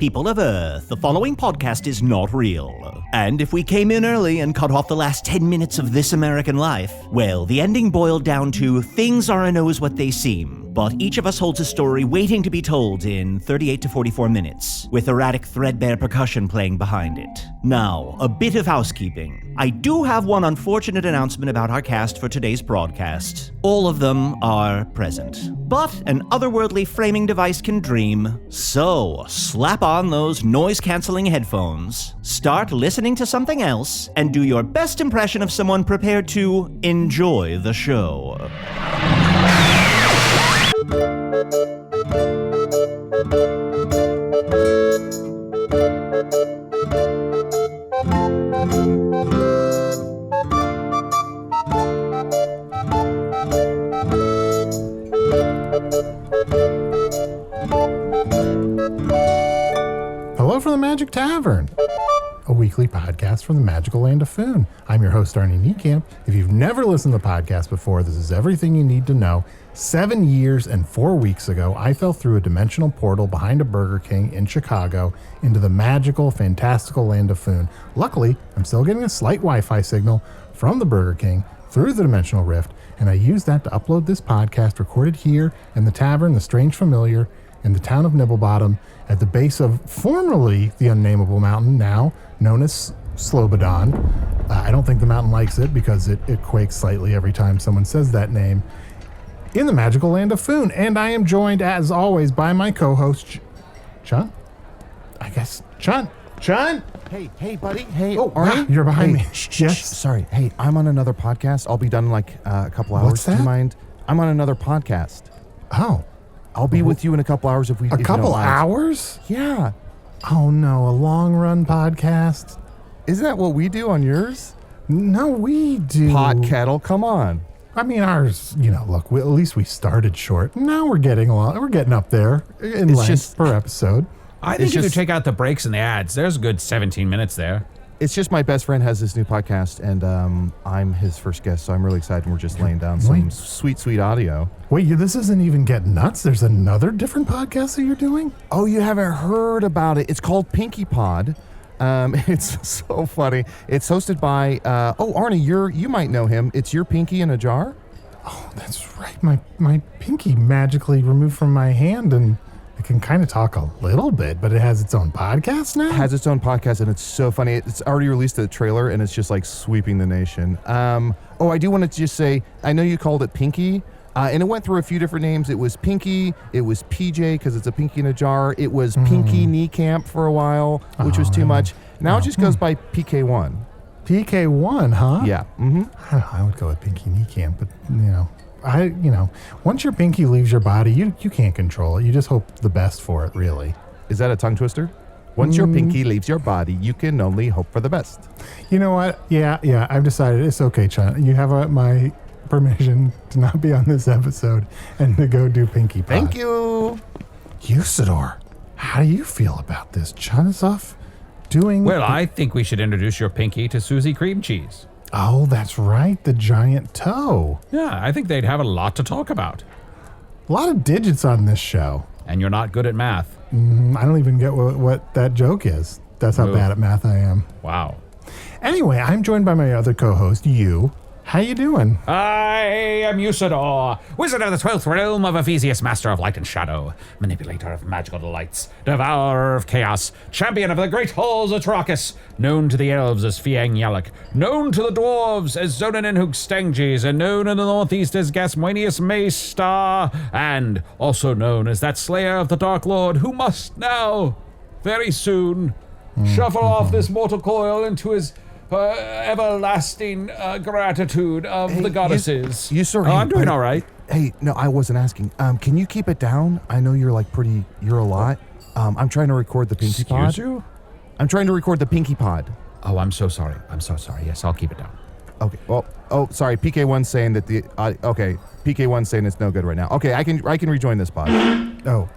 People of Earth, the following podcast is not real. And if we came in early and cut off the last 10 minutes of This American Life, well, the ending boiled down to things aren't always what they seem. But each of us holds a story waiting to be told in 38 to 44 minutes, with erratic threadbare percussion playing behind it. Now, a bit of housekeeping. I do have one unfortunate announcement about our cast for today's broadcast. All of them are present. But an otherworldly framing device can dream. So, slap on those noise-canceling headphones, start listening to something else, and do your best impression of someone prepared to enjoy the show. Hello from the Magic Tavern, a weekly podcast from the magical land of Foon. I'm your host, Arnie Niekamp. If you've never listened to the podcast before, this is everything you need to know. 7 years and 4 weeks ago, I fell through a dimensional portal behind a Burger King in Chicago into the magical, fantastical land of Foon. Luckily, I'm still getting a slight Wi-Fi signal from the Burger King through the dimensional rift, and I used that to upload this podcast recorded here in the Tavern, the Strange Familiar, in the town of Nibblebottom, at the base of formerly the unnameable mountain, now known as Slobodan. I don't think the mountain likes it because it quakes slightly every time someone says that name. In the magical land of Foon, and I am joined, as always, by my co-host, Chunt? I guess, Chunt. Chunt? Hey, buddy. Hey, oh, Arnie? You're behind me. Yes. Sorry. Hey, I'm on another podcast. I'll be done in like a couple hours. What's that? Do you mind? I'm on another podcast. Oh. I'll be with you in a couple hours if A couple hours? Yeah. Oh, no, a long-run podcast? Isn't that what we do on yours? No, we do. Pot kettle, come on. I mean, ours, look, at least we started short. Now we're getting along. We're getting up there in length per episode. I think you could take out the breaks and the ads. There's a good 17 minutes there. It's just my best friend has this new podcast, and I'm his first guest, so I'm really excited. We're just laying down some sweet audio. Wait, this isn't even getting nuts? There's another different podcast that you're doing? Oh, you haven't heard about it. It's called Pinky Pod. It's so funny. It's hosted by, Arnie, you might know him. It's Your Pinky in a Jar. Oh, that's right. My pinky magically removed from my hand, and it can kind of talk a little bit, but it has its own podcast now? It has its own podcast, and it's so funny. It's already released a trailer, and it's just like sweeping the nation. I do want to just say, I know you called it Pinky, and it went through a few different names. It was Pinky, it was PJ, because it's a pinky in a jar. It was Pinky Niekamp for a while, which was too much. Now it just goes by PK1. PK1, huh? Yeah. Mm-hmm. I would go with Pinky Niekamp, but, once your pinky leaves your body, you can't control it. You just hope the best for it, really. Is that a tongue twister? Once your pinky leaves your body, you can only hope for the best. You know what? Yeah, I've decided it's okay, Chunt. You have my permission to not be on this episode and to go do Pinky Pod. Thank you. Usidore, how do you feel about this? Chunt is off doing... Well, I think we should introduce your pinky to Susie Cream Cheese. Oh, that's right, the giant toe. Yeah, I think they'd have a lot to talk about. A lot of digits on this show. And you're not good at math. I don't even get what that joke is. That's how bad at math I am. Wow. Anyway, I'm joined by my other co-host, you. How you doing? I am Usidore, wizard of the 12th realm of Ephesius, master of light and shadow, manipulator of magical delights, devourer of chaos, champion of the great halls of Trakus, known to the elves as Fiang Yalak, known to the dwarves as Zonanin Hugstanges, and known in the northeast as Gasmoenius Maystar, and also known as that slayer of the Dark Lord who must now, very soon, shuffle off this mortal coil into his everlasting gratitude of the goddesses. I'm doing all right. Hey, no, I wasn't asking. Can you keep it down? I know you're you're a lot. I'm trying to record the Pinky Pod. Excuse you? I'm trying to record the Pinky Pod. Oh, I'm so sorry. Yes, I'll keep it down. Okay. Well, sorry. PK1's saying that PK1's saying it's no good right now. Okay, I can rejoin this pod. Oh,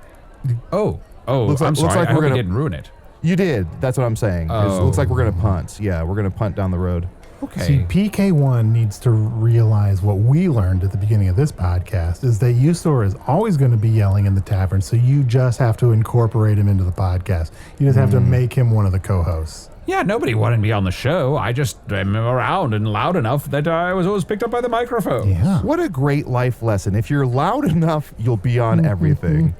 I'm sorry. I hope we didn't ruin it. You did. That's what I'm saying. It looks like we're going to punt. Yeah, we're going to punt down the road. Okay. See, PK1 needs to realize what we learned at the beginning of this podcast is that Usidore is always going to be yelling in the tavern, so you just have to incorporate him into the podcast. You just have to make him one of the co-hosts. Yeah, nobody wanted me on the show. I just am around and loud enough that I was always picked up by the microphone. Yeah. What a great life lesson. If you're loud enough, you'll be on everything.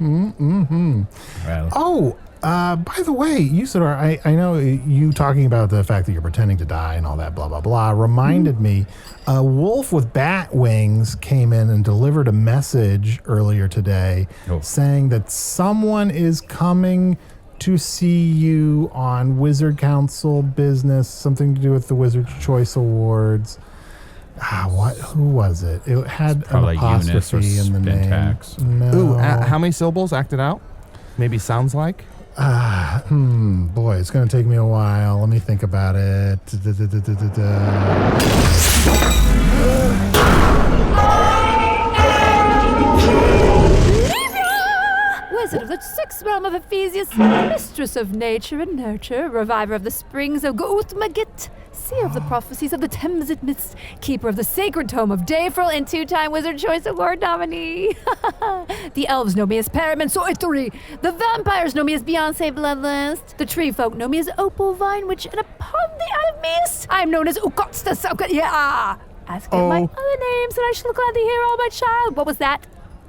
Well, By the way, Usidore, I know you talking about the fact that you're pretending to die and all that blah, blah, blah, reminded me, a wolf with bat wings came in and delivered a message earlier today saying that someone is coming to see you on Wizard Council business, something to do with the Wizard's Choice Awards. Who was it? It had an apostrophe in the name. No. Ooh, how many syllables? Act it out. Maybe sounds like. Boy, it's going to take me a while. Let me think about it. Wizard of the sixth realm of Ephesius, mistress of nature and nurture, reviver of the springs of Go'uthmagit, seer of the prophecies of the Thamesit Mist, keeper of the sacred tome of Dayfril, and two-time Wizard Choice Award nominee. The elves know me as Paramin Soituri. The vampires know me as Beyonce Bloodlust. The tree folk know me as Opal Vine Witch, and upon the Isle of Mist, I'm known as Ukotsta Sauka. Yeah. Ask me my other names, and I shall gladly hear all my child. What was that?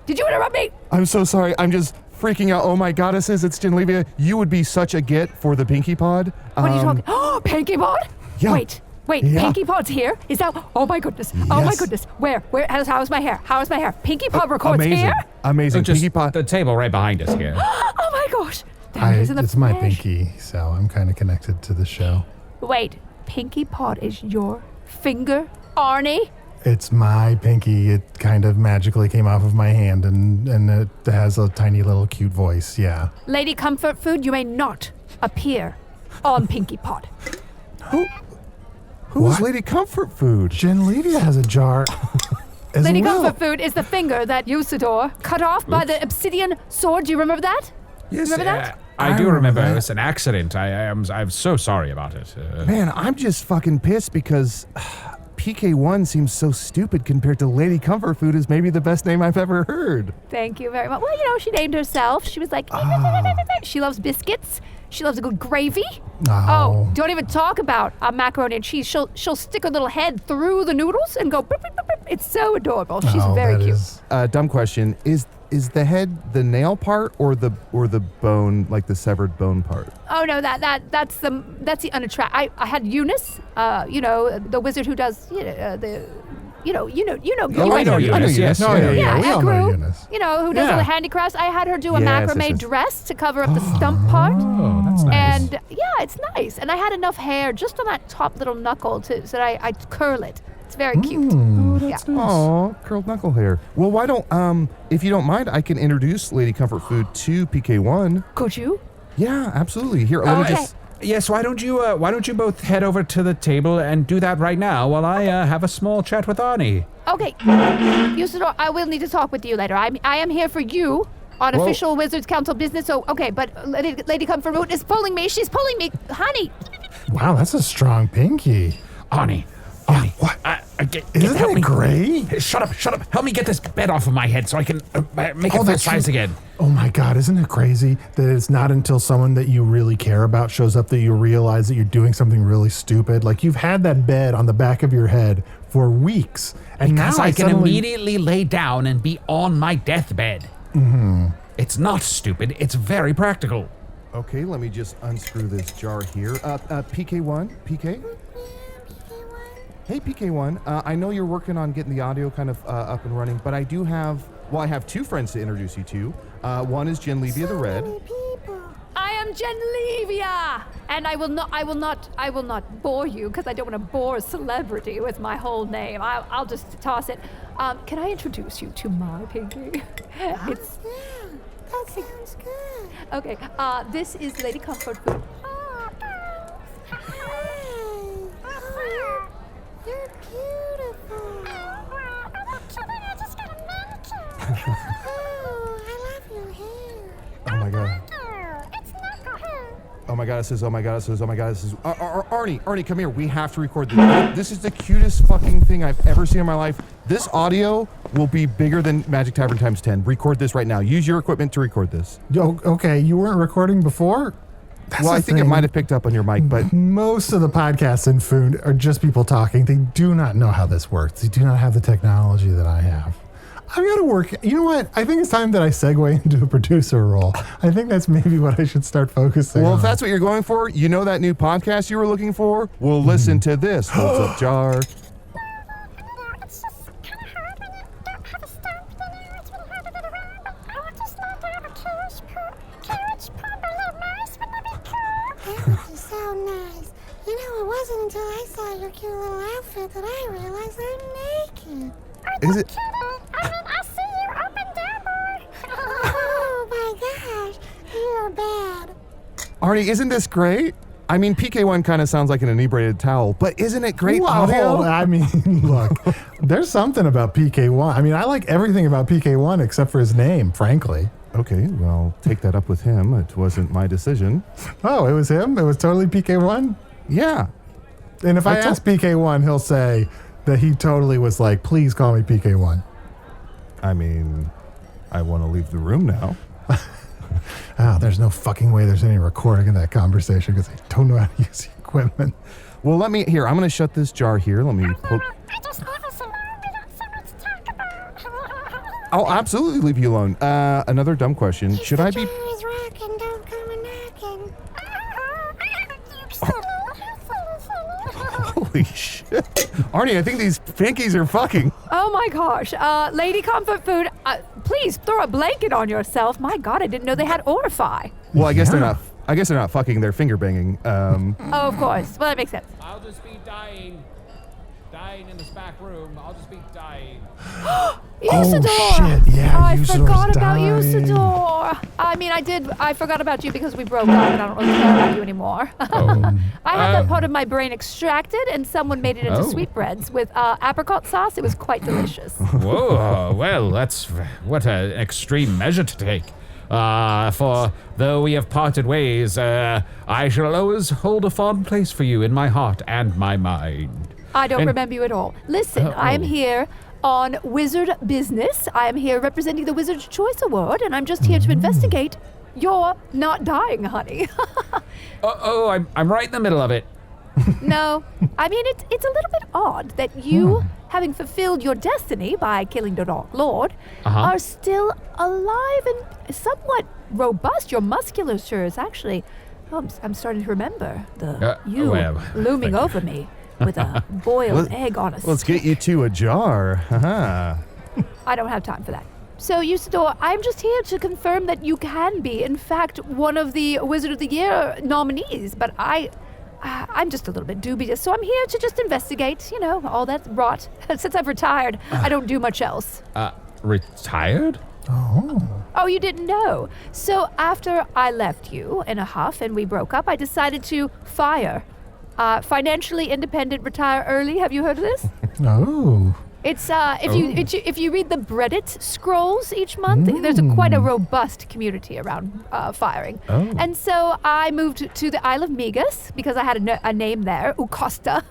Did you interrupt me? I'm so sorry. I'm just freaking out. Oh my goddesses, it's Jyn'Leeviyah. You would be such a get for the Pinky Pod. What are you talking? Oh, Pinky Pod? Yeah. Wait, Yeah. Pinky Pod's here? Is that? Oh my goodness. Oh my goodness. Where? How's my hair? How is my hair? Pinky Pod records amazing. here? Amazing. just Pinky Pod. the table right behind us here. Oh my gosh. There it is in the It's my flesh. pinky, so I'm kind of connected to the show. Wait, Pinky Pod is your finger, Arnie? It's my pinky. It kind of magically came off of my hand, and it has a tiny little cute voice. Yeah. Lady Comfort Food, you may not appear on Pinky Pod. Who's What? Lady Comfort Food? Jyn'Leeviyah has a jar as Lady well. Comfort Food is the finger that Usidore cut off by the obsidian sword. Do you remember that? Yes, Remember that? I do remember that. it was an accident. I'm so sorry about it. Man, I'm just fucking pissed because PK1 seems so stupid compared to Lady Comfort Food is maybe the best name I've ever heard. Thank you very much. Well, she named herself. She was like, she loves biscuits. She loves a good gravy. Oh, don't even talk about macaroni and cheese. She'll stick her little head through the noodles and go. Beep, beep, beep, beep. It's so adorable. She's very cute. Dumb question. Is the head the nail part or the bone, like the severed bone part? Oh no, that's the unattractive. I had Eunice, the wizard who does I know Eunice, Eunice. No, yeah, Yeah, we all know Egru, Eunice. who does all the handicrafts. I had her do a Yes, macrame yes. dress to cover up the stump part. Oh, that's nice. And yeah, it's nice. And I had enough hair just on that top little knuckle so that I curl it. It's very cute. Yeah. Oh, curled knuckle hair. Well, why don't, if you don't mind, I can introduce Lady Comfort Food to PK1. Could you? Yeah, absolutely. Here, let me Okay. just. Yes, why don't you both head over to the table and do that right now while I have a small chat with Arnie? Okay. Usidore, I will need to talk with you later. I am here for you on official Wizards Council business. So, okay, but Lady Comfort Food is pulling me. She's pulling me. Honey. Wow, that's a strong pinky. Arnie. What? Help Isn't me. it great? Shut up. Help me get this bed off of my head so I can make it full that's size true. again. Oh my God, isn't it crazy that it's not until someone that you really care about shows up that you realize that you're doing something really stupid? Like you've had that bed on the back of your head for weeks, and Because now I can suddenly... immediately lay down and be on my deathbed. Mm-hmm. It's not stupid. It's very practical. Okay, let me just unscrew this jar here. PK1? PK? Hey, PK1. I know you're working on getting the audio kind of up and running, but I have two friends to introduce you to. One is Jyn'Leeviyah the Red. I am Jyn'Leeviyah, and I will not bore you because I don't want to bore a celebrity with my whole name. I'll just toss it. Can I introduce you to my pinky? It's That sounds good. okay. This is Lady Comfort Food. You're beautiful. I just got a manicure. Oh, I love your hair. Oh my God. It's knuckle hair. Oh my goddesses, oh my goddesses, oh my goddesses. Arnie, come here. We have to record this. This is the cutest fucking thing I've ever seen in my life. This audio will be bigger than Magic Tavern times 10. Record this right now. Use your equipment to record this. Okay, you weren't recording before? Well, I think it might have picked up on your mic, but... Most of the podcasts in food are just people talking. They do not know how this works. They do not have the technology that I have. I've got to work. You know what? I think it's time that I segue into a producer role. I think that's maybe what I should start focusing on. Well, if that's what you're going for, you know that new podcast you were looking for? Well, listen to this. Holds up jar. It's just kind of hard when you don't have a stump, it's really hard to get around, but I would just love to have a carriage pulled by little mice. Wouldn't that be cool? That would be so nice. You know, it wasn't until I saw your cute little outfit that I realized I'm naked. Is it? I mean, I see you up and down, boy. Oh my gosh, you're bad. Arnie, isn't this great? I mean, PK1 kind of sounds like an inebriated towel, but isn't it great audio? I mean, look, there's something about PK1. I mean, I like everything about PK1 except for his name, frankly. Okay, well, take that up with him. It wasn't my decision. Oh, it was him? It was totally PK1? Yeah. And if I ask PK1, he'll say that he totally was like, please call me PK1. I mean, I want to leave the room now. Oh, there's no fucking way there's any recording of that conversation because I don't know how to use the equipment. Well, I'm going to shut this jar here. Let me poke. I just leave us alone. We got so much to talk about. I'll absolutely leave you alone. Another dumb question. Should I be... The jar is rocking, don't come a-knocking. Holy shit. Arnie, I think these pinkies are fucking. Oh my gosh. Lady Comfort Food, please throw a blanket on yourself. My God, I didn't know they had Orify. Well, I guess they're not. I guess they're not fucking. They're finger banging. Oh, of course. Well, that makes sense. I'll just be dying in this back room. I'll just be dying. Usidore! Oh, shit. Yeah, I Usidore's forgot about dying. Usidore. I mean, I forgot about you because we broke up and I don't really care about you anymore. I had that part of my brain extracted and someone made it into sweetbreads with apricot sauce. It was quite delicious. Whoa, well, what an extreme measure to take. For though we have parted ways, I shall always hold a fond place for you in my heart and my mind. I don't remember you at all. Listen, I am here on wizard business. I am here representing the Wizard's Choice Award, and I'm just here to investigate your not dying, honey. I'm right in the middle of it. No, I mean, it's a little bit odd that you, having fulfilled your destiny by killing the Dark Lord, are still alive and somewhat robust. Your musculature is actually... Oh, I'm starting to remember looming over me with a boiled egg on a stick. Let's get you to a jar. I don't have time for that. So, Usidore, I'm just here to confirm that you can be, in fact, one of the Wizard of the Year nominees, but I'm just a little bit dubious, so I'm here to just investigate, all that rot. Since I've retired, I don't do much else. Retired? Oh, you didn't know. So after I left you in a huff and we broke up, I decided to fire. Financially independent, retire early. Have you heard of this? Oh. It's if you read the Reddit scrolls each month, there's quite a robust community around firing. Oh. And so I moved to the Isle of Migas because I had a name there, Ucosta,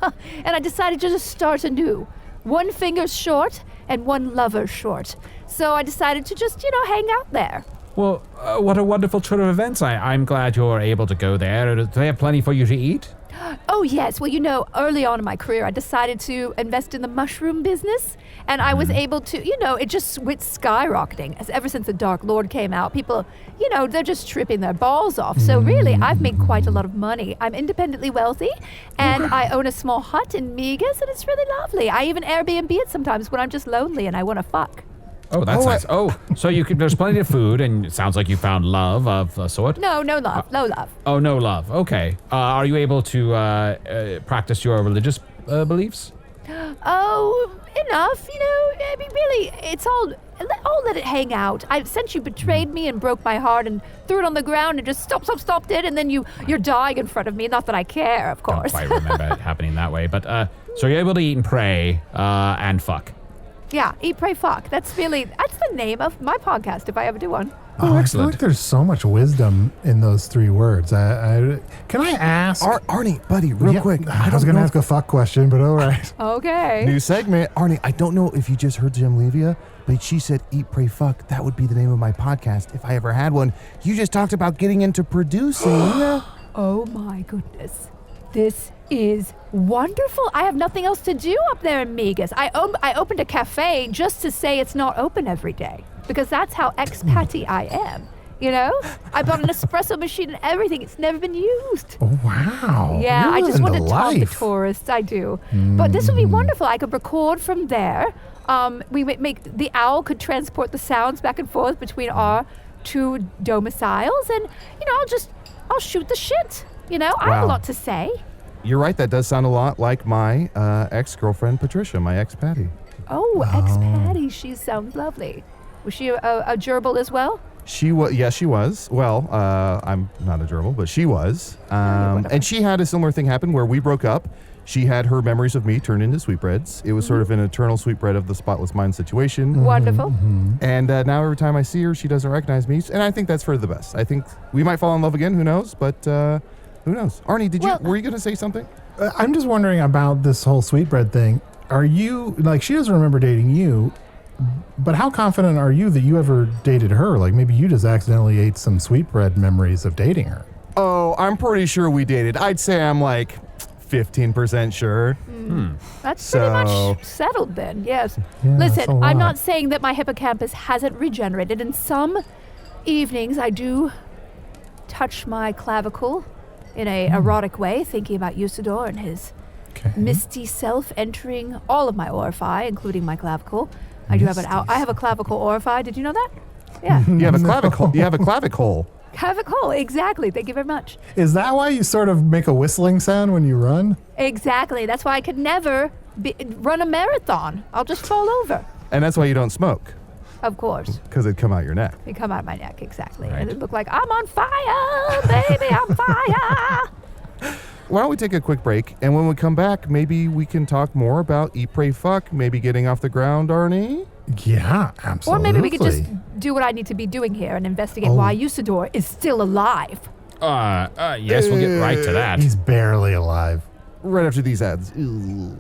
and I decided to just start anew. One finger's short and one lover short. So I decided to just, hang out there. Well, what a wonderful turn of events. I'm glad you're able to go there. Do they have plenty for you to eat? Oh, yes. Well, early on in my career, I decided to invest in the mushroom business. And I was able to, it just went skyrocketing. Ever since the Dark Lord came out, people, they're just tripping their balls off. So really, I've made quite a lot of money. I'm independently wealthy, and I own a small hut in Migas, and it's really lovely. I even Airbnb it sometimes when I'm just lonely and I want to fuck. Oh, that's nice. So there's plenty of food, and it sounds like you found love of a sort. No love. No love. Oh, no love. Okay. Are you able to practice your religious beliefs? Oh, enough. I mean, really, I'll let it hang out. Since you betrayed me and broke my heart and threw it on the ground and just stopped it, and then you're dying in front of me. Not that I care, of course. Don't quite remember it happening that way, but so you're able to eat and pray and fuck. Yeah, Eat, Pray, Fuck. That's the name of my podcast if I ever do one. Oh, I feel excellent. like there's so much wisdom in those 3 words. Can I ask? Arnie, buddy, real quick. I was going to ask a fuck question, but all right. Okay. New segment. Arnie, I don't know if you just heard Jyn'Leeviyah, but she said Eat, Pray, Fuck. That would be the name of my podcast if I ever had one. You just talked about getting into producing. Oh my goodness. This is wonderful. I have nothing else to do up there in Migas. I opened a cafe just to say it's not open every day because that's how expatty I am. You know? I bought an espresso machine and everything. It's never been used. Oh, wow. Yeah, You're I just living want the to talk to life. tourists. I do. But this would be wonderful. I could record from there. We make the owl could transport the sounds back and forth between our 2 domiciles, and I'll shoot the shit. I have a lot to say. You're right. That does sound a lot like my ex-girlfriend, Patricia, my ex-Patty. Oh, ex-Patty, she sounds lovely. Was she a gerbil as well? She was. Yes, she was. Well, I'm not a gerbil, but she was. And she had a similar thing happen where we broke up. She had her memories of me turned into sweetbreads. It was sort of an eternal sweetbread of the spotless mind situation. Wonderful. And now every time I see her, she doesn't recognize me. And I think that's for the best. I think we might fall in love again. Who knows? But who knows? Arnie, were you going to say something? I'm just wondering about this whole sweetbread thing. Are you, she doesn't remember dating you, but how confident are you that you ever dated her? Like, maybe you just accidentally ate some sweetbread memories of dating her. Oh, I'm pretty sure we dated. I'd say I'm 15% sure. That's pretty much settled then, yes. Yeah, that's a Listen, I'm lot. not saying that my hippocampus hasn't regenerated. In some evenings, I do touch my clavicle in a erotic way, thinking about Usidore and his misty self entering all of my orifice, including my clavicle. I have a clavicle orifice. Did you know that? Yeah. You have a clavicle. You have a clavicle. Clavicle, exactly. Thank you very much. Is that why you sort of make a whistling sound when you run? Exactly. That's why I could never run a marathon. I'll just fall over. And that's why you don't smoke. Of course. Because it'd come out your neck. They come out of my neck, exactly. Right. And it looked like, I'm on fire, baby, I'm fire. Why don't we take a quick break, and when we come back, maybe we can talk more about Eat, Pray, Fuck, maybe getting off the ground, Arnie? Yeah, absolutely. Or maybe we could just do what I need to be doing here and investigate why Usidore is still alive. Yes, we'll get right to that. He's barely alive. Right after these ads. Ew.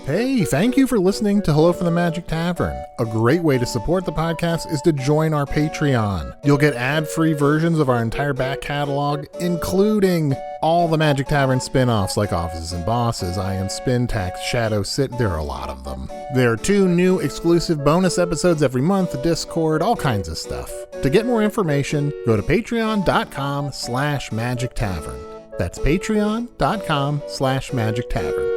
Hey, thank you for listening to Hello from the Magic Tavern. A great way to support the podcast is to join our Patreon. You'll get ad-free versions of our entire back catalog, including all the Magic Tavern spin-offs like Offices and Bosses, I Am Spin Tax, Shadow Sit. There are a lot of them. There are 2 new exclusive bonus episodes every month, Discord, all kinds of stuff. To get more information, go to patreon.com/Magic Tavern. That's patreon.com/Magic Tavern.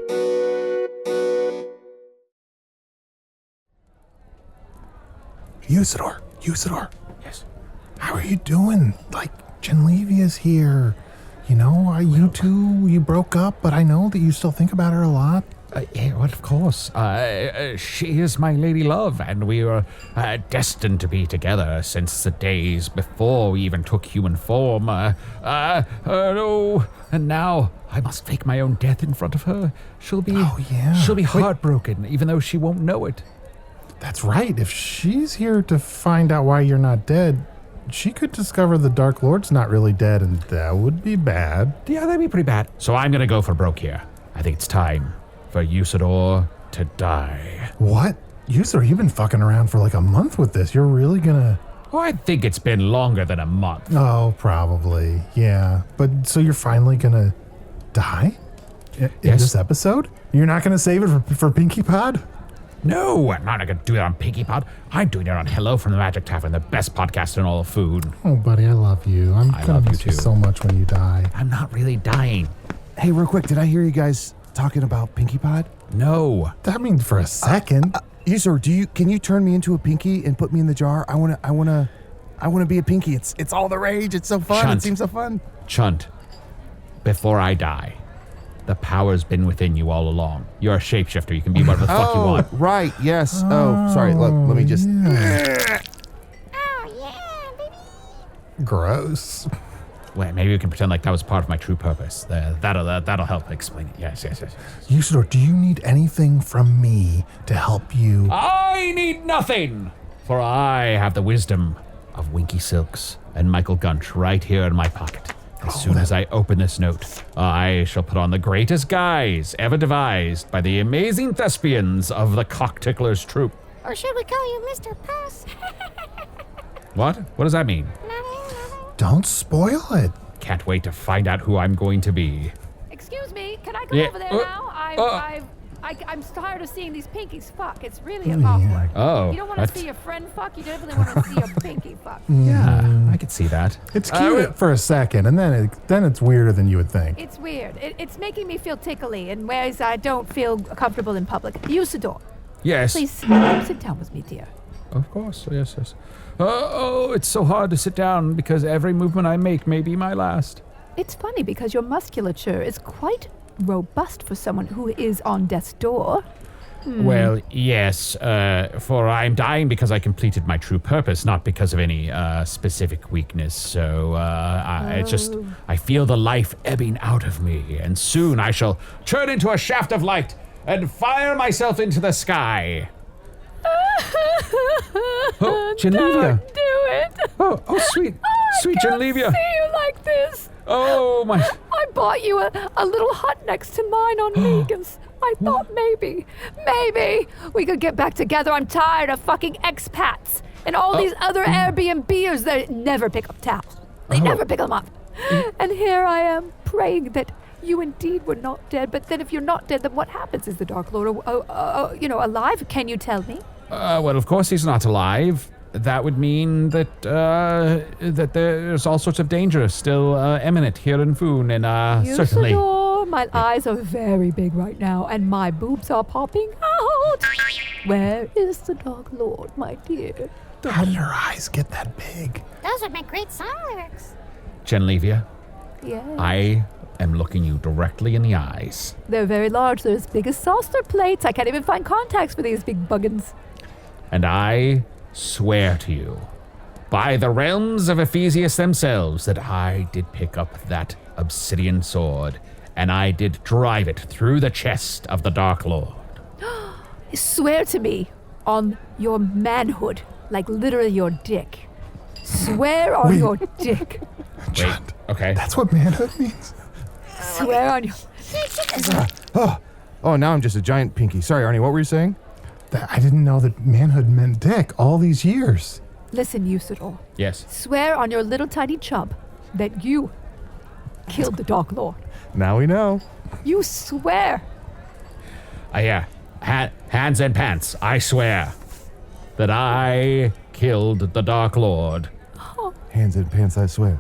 Usidore. Yes. How are you doing? Jyn'Leeviyah's here. You two, you broke up, but I know that you still think about her a lot. Yeah, well, of course. She is my lady love, and we were destined to be together since the days before we even took human form. And now I must fake my own death in front of her. She'll be heartbroken, even though she won't know it. That's right. If she's here to find out why you're not dead, she could discover the Dark Lord's not really dead, and that would be bad. Yeah, that'd be pretty bad. So I'm gonna go for broke here. I think it's time for Usidore to die. What? Usidore, you've been fucking around for a month with this. You're really gonna... Oh, I think it's been longer than a month. Oh, probably. Yeah. But so you're finally gonna die? In Yes. this episode? You're not gonna save it for Pinkie Pod? No, I'm not gonna do that on Pinkie Pod. I'm doing it on Hello from the Magic Tavern, the best podcast in all of food. Oh, buddy, I love you. I'm I gonna love you miss you too. so much when you die. I'm not really dying. Hey, real quick, did I hear you guys talking about Pinkie Pod? No. I mean, for a second. Usidore, can you turn me into a Pinkie and put me in the jar? I wanna be a Pinkie. It's all the rage. It's so fun. Chunt. It seems so fun. Chunt, before I die, the power's been within you all along. You're a shapeshifter. You can be whatever the fuck you want. Right. Yes. Oh, sorry. Let me just. Yeah. Oh, yeah, baby. Gross. Well, maybe we can pretend like that was part of my true purpose. That'll help explain it. Yes. Usidore, do you need anything from me to help you? I need nothing, for I have the wisdom of Winky Silks and Michael Gunch right here in my pocket. As soon as I open this note, I shall put on the greatest guise ever devised by the amazing thespians of the Cockticklers troupe. Or should we call you Mr. Puss? What? What does that mean? Nothing. Don't spoil it. Can't wait to find out who I'm going to be. Excuse me, can I go Yeah, over there now? I'm tired of seeing these pinkies fuck. It's really awkward. Oh, You don't want to see your friend fuck, you definitely want to see your pinky fuck. Yeah, I could see that. It's cute for a second, and then it's weirder than you would think. It's weird. It's making me feel tickly in ways I don't feel comfortable in public. Usidore, Yes. please sit down with me, dear. Of course, yes. It's so hard to sit down because every movement I make may be my last. It's funny because your musculature is quite robust for someone who is on death's door. Well, yes, for I'm dying because I completed my true purpose, not because of any specific weakness. So I feel the life ebbing out of me, and soon I shall turn into a shaft of light and fire myself into the sky. Oh, Jyn'Leeviyah. Don't do it. Oh, sweet Jyn'Leeviyah. See you like this. Oh, my. I bought you a little hut next to mine on Vegas. I thought maybe we could get back together. I'm tired of fucking expats and all these other Airbnbers that never pick up towels. They never pick them up. And here I am praying that you indeed were not dead. But then if you're not dead, then what happens? Is the Dark Lord, alive? Can you tell me? Well, of course he's not alive. That would mean that there's all sorts of danger still imminent here in Foon, and certainly. Usidore, my eyes are very big right now, and my boobs are popping out. Where is the Dark Lord, my dear? How did her eyes get that big? Those would make great song lyrics. Jyn'Leeviyah, Yes. I am looking you directly in the eyes. They're very large. They're as big as saucer plates. I can't even find contacts for these big buggins. And I swear to you, by the realms of Ephesius themselves, that I did pick up that obsidian sword, and I did drive it through the chest of the Dark Lord. Swear to me on your manhood, like literally your dick. Swear on your dick. Wait, okay. That's what manhood means? Swear on your... Oh, now I'm just a giant pinky. Sorry, Arnie, what were you saying? I didn't know that manhood meant dick all these years. Listen, Usidore. Yes. Swear on your little tiny chub that you killed the Dark Lord. Now we know. You swear. Hands and pants, I swear that I killed the Dark Lord. Hands in pants, I swear.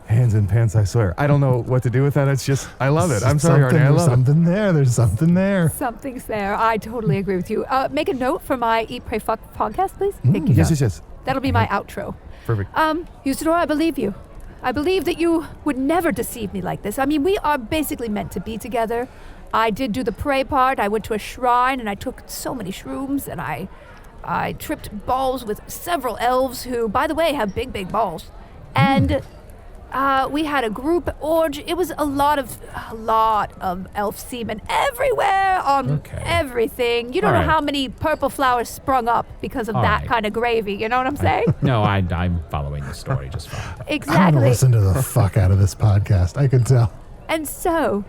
Hands in pants, I swear. I don't know what to do with that. It's just, I love it. I'm sorry, Arnie, I love it. There's something there. Something's there. I totally agree with you. Make a note for my Eat, Pray, Fuck podcast, please. Thank you. Yes. That'll be my outro. Perfect. Usidore, I believe you. I believe that you would never deceive me like this. I mean, we are basically meant to be together. I did do the pray part. I went to a shrine and I took so many shrooms and I tripped balls with several elves who, by the way, have big, big balls. And we had a group orgy. It was a lot of elf semen everywhere on everything. You don't know how many purple flowers sprung up because of that kind of gravy. You know what I'm saying? No, I'm following the story just fine. I'm Exactly. gonna listen to the fuck out of this podcast. I can tell. And so,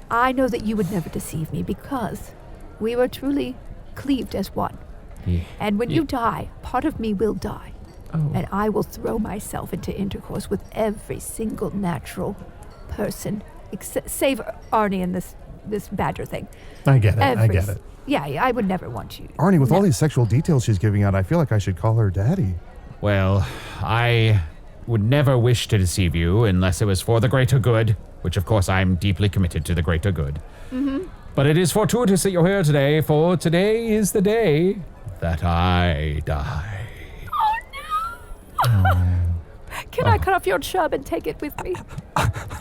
I know that you would never deceive me because we were truly cleaved as one. Yeah. And when you die, part of me will die. Oh. And I will throw myself into intercourse with every single natural person, save Arnie and this badger thing. I get it. Yeah, I would never want you. Arnie, with all these sexual details she's giving out, I feel like I should call her daddy. Well, I would never wish to deceive you unless it was for the greater good, which of course I'm deeply committed to the greater good. Mm-hmm. But it is fortuitous that you're here today, for today is the day that I die. Can I cut off your chub and take it with me?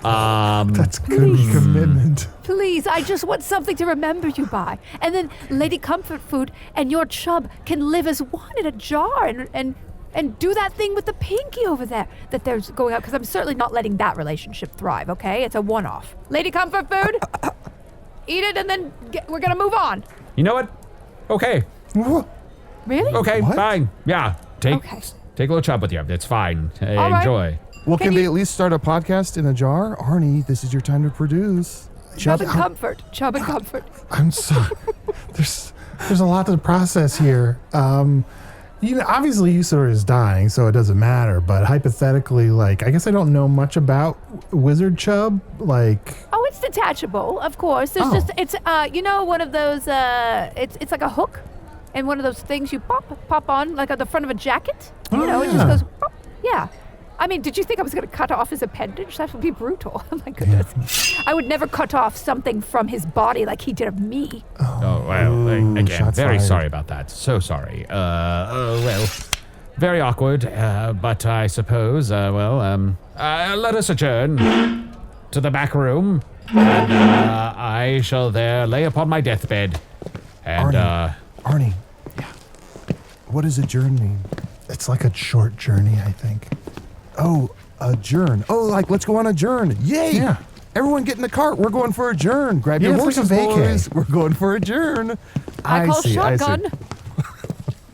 That's good commitment. Please, I just want something to remember you by. And then Lady Comfort Food and your chub can live as one in a jar and and do that thing with the pinky over there that there's going out, because I'm certainly not letting that relationship thrive, okay? It's a one-off. Lady Comfort food, eat it, and then we're gonna move on. You know what? Okay. Really? Okay, What? fine. Yeah, take Okay. a little chub with you. It's fine. All right. Enjoy. Well, Can can they you- at least start a podcast in a jar? Arnie, this is your time to produce. Chub and comfort. Chub and comfort. I'm sorry. There's a lot to process here. Obviously Usidore is dying, so it doesn't matter. But hypothetically, like, I guess I don't know much about Wizard Chub. Like, Oh, it's detachable, of course. There's Oh. it's one of those it's like a hook, and one of those things you pop on like at the front of a jacket. Oh, It just yeah. goes pop. Yeah. I mean, did you think I was going to cut off his appendage? That would be brutal. Oh my goodness. I would never cut off something from his body like he did of me. Oh, well, Ooh, again, shots very fired. sorry about that. So sorry. Well, very awkward, but I suppose, let us adjourn to the back room, and I shall there lay upon my deathbed. And, Arnie. Yeah. What does adjourn mean? it's like a short journey, I think. Oh, adjourn. Oh, like let's go on a journ. Yay! Yeah. Everyone get in the cart. We're going for a journ. Grab Yeah, your it's like horses, a vacay. boys. We're going for a journ. I call see. shotgun.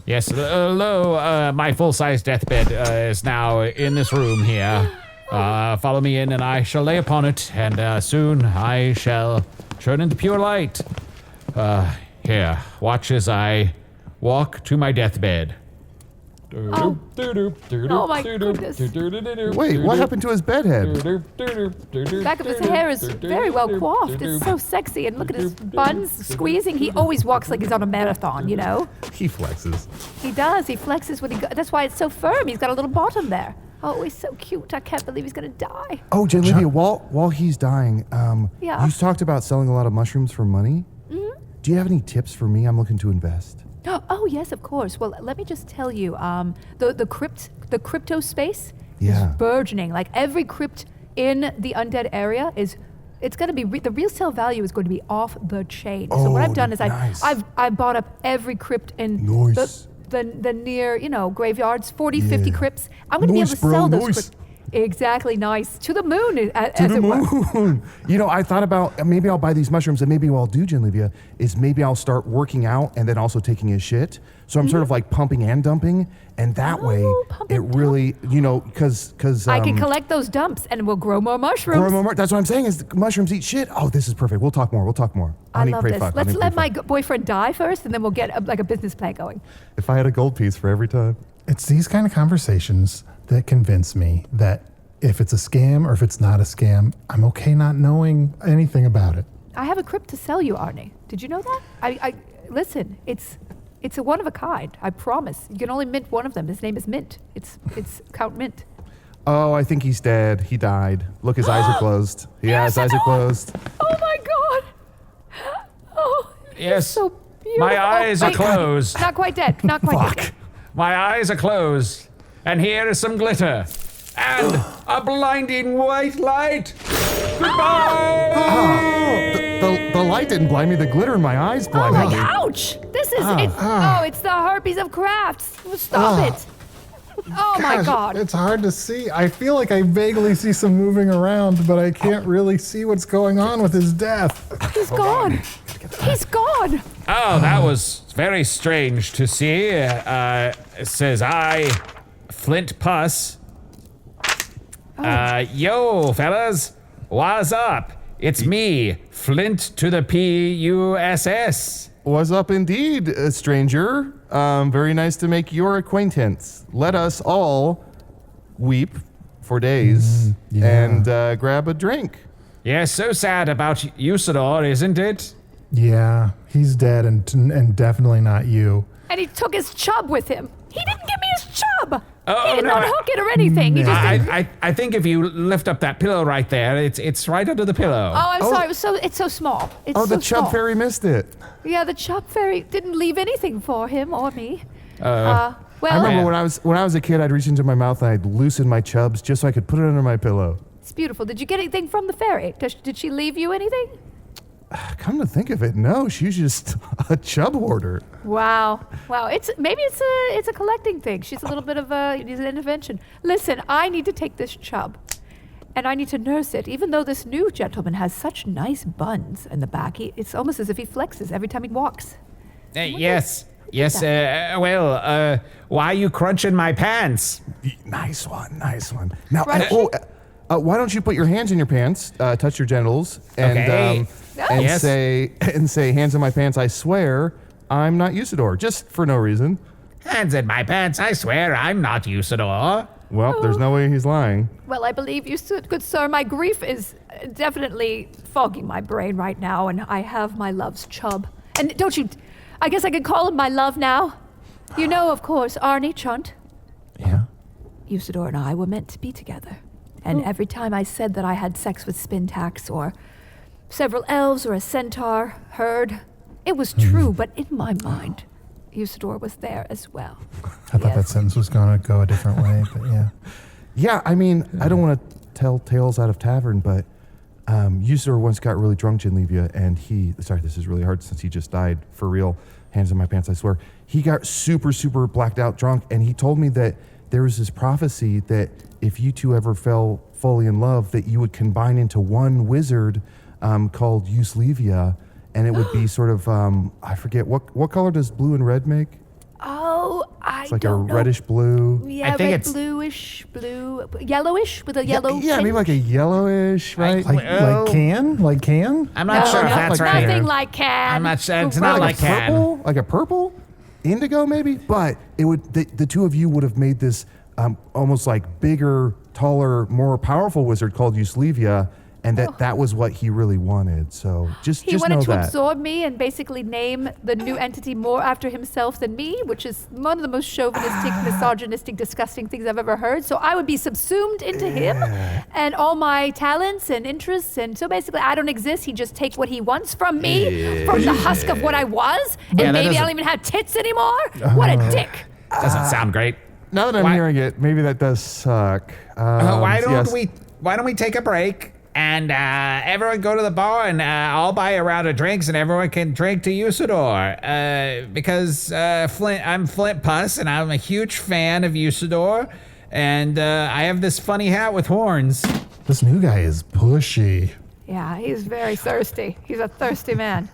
yes, hello, my full-size deathbed is now in this room here. Follow me in, and I shall lay upon it, and soon I shall turn into pure light. Here, watch as I walk to my deathbed. Oh my goodness. Wait, what happened to his bedhead? Back of his hair is very well coiffed. It's so sexy. And look at his buns squeezing. He always walks like he's on a marathon, you know? He flexes. He does. He flexes when he goes. That's why it's so firm. He's got a little bottom there. Oh, he's so cute. I can't believe he's going to die. Oh, Jyn'Leeviyah, while he's dying, Yeah. you talked about selling a lot of mushrooms for money. Mm-hmm. Do you have any tips for me? I'm looking to invest. Oh, yes, of course. Well, let me just tell you, the crypto space Yeah. is burgeoning. Like every crypt in the undead area it's going to be the resale value is going to be off the chain. So what Oh, I've done is nice. I've bought up every crypt in Nice. the near graveyards, 40, 50 Yeah. crypts. I'm going to be able to Nice, bro, sell those nice. crypts. Exactly, nice. To the moon, as To the it were. moon. I thought about maybe I'll buy these mushrooms, and maybe what I'll do, Jyn'Leeviyah, is maybe I'll start working out and then also taking his shit. So I'm sort of like pumping and dumping, and that way pump it and really, because I can collect those dumps and we'll grow more mushrooms. That's what I'm saying is mushrooms eat shit. Oh, this is perfect. We'll talk more. I Honey, love pray this. fuck. Let's Honey, let pray my fuck. boyfriend die first, and then we'll get a business plan going. If I had a gold piece for every time. It's these kind of conversations that convince me that if it's a scam or if it's not a scam, I'm okay not knowing anything about it. I have a crypt to sell you, Arnie. Did you know that? I listen. It's a one of a kind. I promise. You can only mint one of them. His name is Mint. It's Count Mint. Oh, I think he's dead. He died. Look, his eyes are closed. Yeah, his eyes are closed. Oh my God. Oh, he's Yes, so beautiful. my eyes are Wait, closed. Not quite dead. Not quite dead. My eyes are closed, and here is some glitter, and a blinding white light. Goodbye! The light didn't blind me. The glitter in my eyes blinded me. Ouch! This is it's the herpes of crafts. Stop it. Oh my Gosh, God. It's hard to see. I feel like I vaguely see some moving around, but I can't really see what's going on with his death. He's gone. He's gone. Oh, that was very strange to see. It says I, Flint Puss. Yo, fellas, what's up? It's me, Flint to the P-U-S-S. What's up indeed, stranger? Very nice to make your acquaintance. Let us all weep for days and grab a drink. Yeah, so sad about Usidore, isn't it? Yeah, he's dead and definitely not you. And he took his chub with him. He didn't give me his chub. Oh, he didn't no, unhook it or anything. He just didn't. I think if you lift up that pillow right there, it's right under the pillow. Oh, I'm sorry. It's so small. It's Oh, so the Chub small. Fairy missed it. Yeah, the chub fairy didn't leave anything for him or me. I Well, remember when I was a kid, I'd reach into my mouth and I'd loosen my chubs just so I could put it under my pillow. it's beautiful. Did you get anything from the fairy? Did she leave you anything? come to think of it, no, she's just a chub hoarder. Wow. It's a collecting thing. She's a little bit of needs an intervention. Listen, I need to take this chub, and I need to nurse it. Even though this new gentleman has such nice buns in the back, it's almost as if he flexes every time he walks. Yes. Why are you crunching my pants? Nice one. Now, Crunch. why don't you put your hands in your pants, touch your genitals, and Okay. Yes. say, hands in my pants, I swear I'm not Usidore, just for no reason. Hands in my pants, I swear I'm not Usidore. Well, there's no way he's lying. Well, I believe you, good sir. My grief is definitely fogging my brain right now, and I have my love's chub. And don't you... I guess I could call him my love now. You know, of course, Arnie, Chunt. Yeah. Usidore and I were meant to be together. And every time I said that I had sex with Spintax or several elves or a centaur heard, it was true, but in my mind, Usidore was there as well. I thought that sentence was going to go a different way, but yeah. Yeah, I mean, I don't want to tell tales out of Tavern, but Usidore once got really drunk, Jyn'Leeviyah, and sorry, this is really hard since he just died, for real, hands in my pants, I swear. He got super, super blacked out drunk, and he told me that there was this prophecy that if you two ever fell fully in love, that you would combine into one wizard called Jyn'Leeviyah, and it would be sort of, I forget, what color does blue and red make? Oh, It's like a reddish blue. Yeah, I think red, it's- bluish, yellowish with a yellow Yeah, maybe tinge. like a yellowish, right? Like can? I'm not sure if that's right. Nothing like can. I'm not sure. It's Or not like like a can. purple, like a purple, indigo maybe. But it would the two of you would have made this almost like bigger, taller, more powerful wizard called Jyn'Leeviyah, and that was what he really wanted. So just He know wanted to that. absorb me and basically name the new entity more after himself than me, which is one of the most chauvinistic, misogynistic, disgusting things I've ever heard. So I would be subsumed into him and all my talents and interests. And so basically I don't exist. He just takes what he wants from me, from the husk of what I was. And Yeah, that maybe I doesn't- don't even have tits anymore. What a dick. Doesn't sound great. Now that I'm Why- hearing it, maybe that does suck. Why don't yes. Why don't we take a break and everyone go to the bar and I'll buy a round of drinks and everyone can drink to Usidore because I'm Flint Puss and I'm a huge fan of Usidore and I have this funny hat with horns. This new guy is pushy. Yeah, he's very thirsty. He's a thirsty man.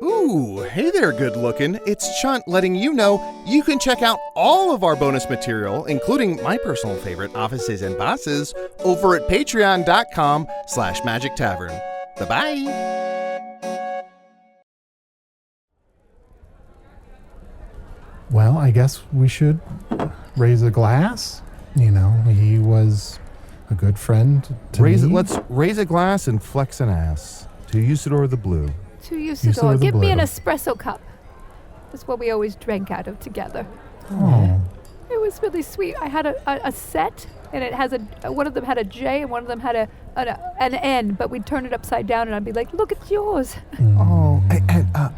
Ooh, hey there, good looking. It's Chunt letting you know you can check out all of our bonus material, including my personal favorite, Offices and Bosses, over at patreon.com/Magic Tavern. Bye-bye. Well, I guess we should raise a glass. You know, he was a good friend to me. Let's raise a glass and flex an ass to Usidore the Blue. To Usidore Usidore, the give me an Blue. espresso cup. That's what we always drank out of together. Oh, It was really sweet. I had a set, and it has one of them had a J, and one of them had an N, but we'd turn it upside down, and I'd be like, "Look, it's yours." Oh, and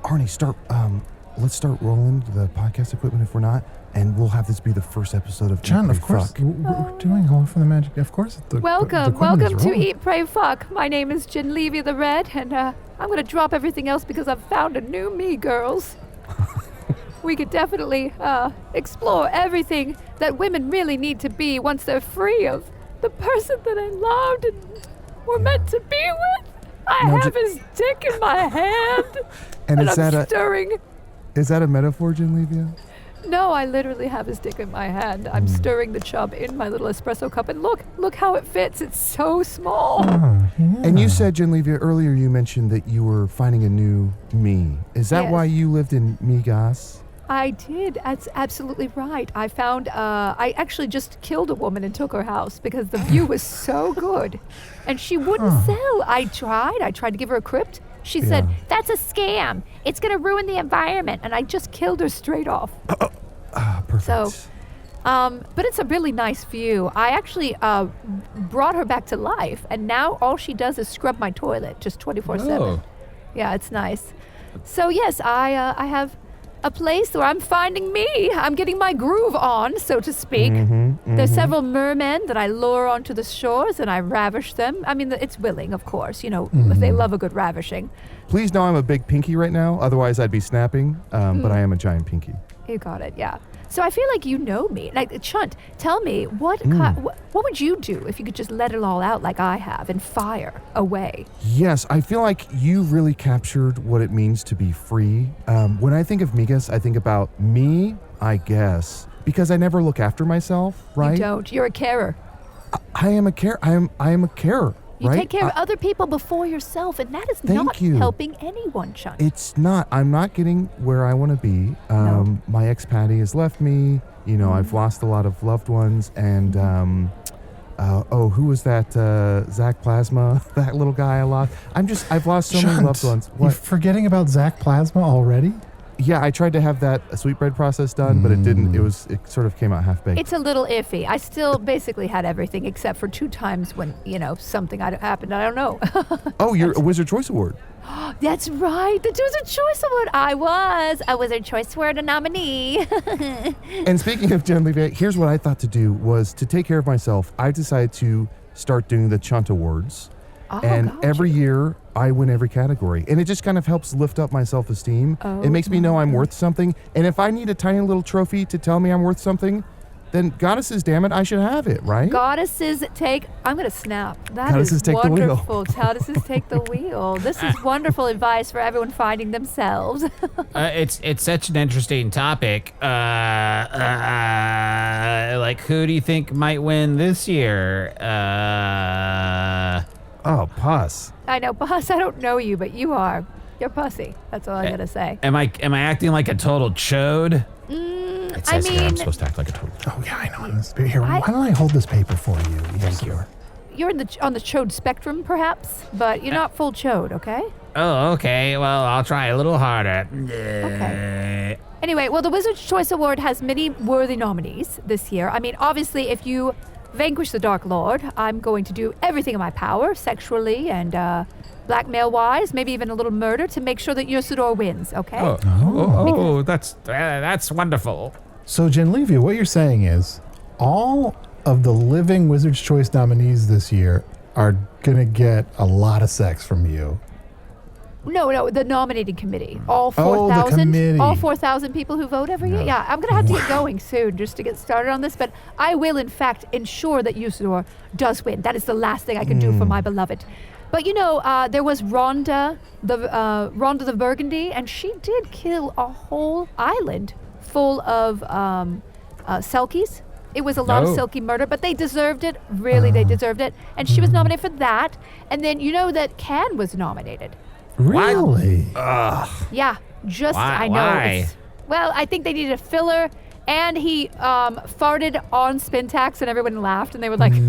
Arnie, let's start rolling the podcast equipment if we're not, and we'll have this be the first episode of John, Eat, of Pray, course. Fuck. We're doing Hello from the Magic. Of course. The Welcome equipment is to rolling. Eat, Pray, Fuck. My name is Jyn'Leeviyah the Red, and I'm gonna drop everything else because I've found a new me, girls. We could definitely explore everything that women really need to be once they're free of the person that I loved and were meant to be with. I Now, have his dick in my hand, And and is I'm that stirring. a metaphor, Jyn'Leeviyah? No, I literally have his dick in my hand. I'm stirring the chub in my little espresso cup, and look how it fits. It's so small. Oh, yeah. And you said, Jyn'Leeviyah, earlier you mentioned that you were finding a new me. Is that Yes. why you lived in Migas? I did. That's absolutely right. I found, I actually just killed a woman and took her house because the view was so good. And she wouldn't sell. I tried to give her a crypt. She said, "That's a scam. It's going to ruin the environment." And I just killed her straight off. Perfect. So, but it's a really nice view. I actually brought her back to life. And now all she does is scrub my toilet just 24/7. Oh. Yeah, it's nice. So yes, I have a place where I'm finding me. I'm getting my groove on, so to speak. There's several mermen that I lure onto the shores and I ravish them. I mean, it's willing, of course. You know, they love a good ravishing. Please know I'm a big pinky right now. Otherwise, I'd be snapping. But I am a giant pinky. You got it, yeah. So I feel like you know me. Like, Chunt, tell me, what would you do if you could just let it all out like I have and fire away? Yes, I feel like you really captured what it means to be free. When I think of Migas, I think about me, I guess, because I never look after myself, right? You don't. You're a carer. I am a carer. You right? take care of other people before yourself, and that is Thank not you. helping anyone, Chunt. It's not. I'm not getting where I want to be. No. My ex-Patty has left me. You know, I've lost a lot of loved ones. And, who was that? Zach Plasma? That little guy I lost? I've lost so many loved ones. You're forgetting about Zach Plasma already? Yeah, I tried to have that sweetbread process done, but it didn't. It sort of came out half-baked. It's a little iffy. I still basically had everything except for 2 times when, something happened. I don't know. Oh, you're a Wizard Choice Award. That's right. The Wizard Choice Award. I was a Wizard Choice Award nominee. And speaking of Jyn'Leeviyah, here's what I thought to do was to take care of myself. I decided to start doing the Chunt Awards. And every year, I win every category. And it just kind of helps lift up my self-esteem. It makes me know I'm worth something. And if I need a tiny little trophy to tell me I'm worth something, then goddesses, damn it, I should have it, right? Goddesses take... I'm going to snap. That Goddesses is take the wheel. wonderful. Goddesses take the wheel. This is wonderful advice for everyone finding themselves. It's such an interesting topic. Like, who do you think might win this year? Oh, pus. I know, boss, I don't know you, but you are. You're pussy. That's all I gotta say. Am I acting like a total chode? It says here I'm supposed to act like a total chode. Oh, yeah, I know. Here, why don't I hold this paper for you? Thank you. You're on the chode spectrum, perhaps, but you're not full chode, okay? Oh, okay. Well, I'll try a little harder. Okay. Anyway, well, the Wizard's Choice Award has many worthy nominees this year. I mean, obviously, if you vanquish the Dark Lord, I'm going to do everything in my power, sexually and blackmail-wise, maybe even a little murder, to make sure that Usidore wins, okay? Oh, that's wonderful. So, Jyn'Leeviyah, what you're saying is all of the living Wizard's Choice nominees this year are going to get a lot of sex from you. No, the nominating committee. All the 4,000. committee. All 4,000 people who vote every year. Yeah, I'm going to have to get going soon just to get started on this, but I will, in fact, ensure that Usidore does win. That is the last thing I can do for my beloved. But, there was Rhonda the Burgundy, and she did kill a whole island full of Selkies. It was a lot of silky murder, but they deserved it. Really, they deserved it. And she was nominated for that. And then you know that Can was nominated. Really? Yeah, I know. Why? Well, I think they needed a filler, and he farted on Spintax, and everyone laughed, and they were like, so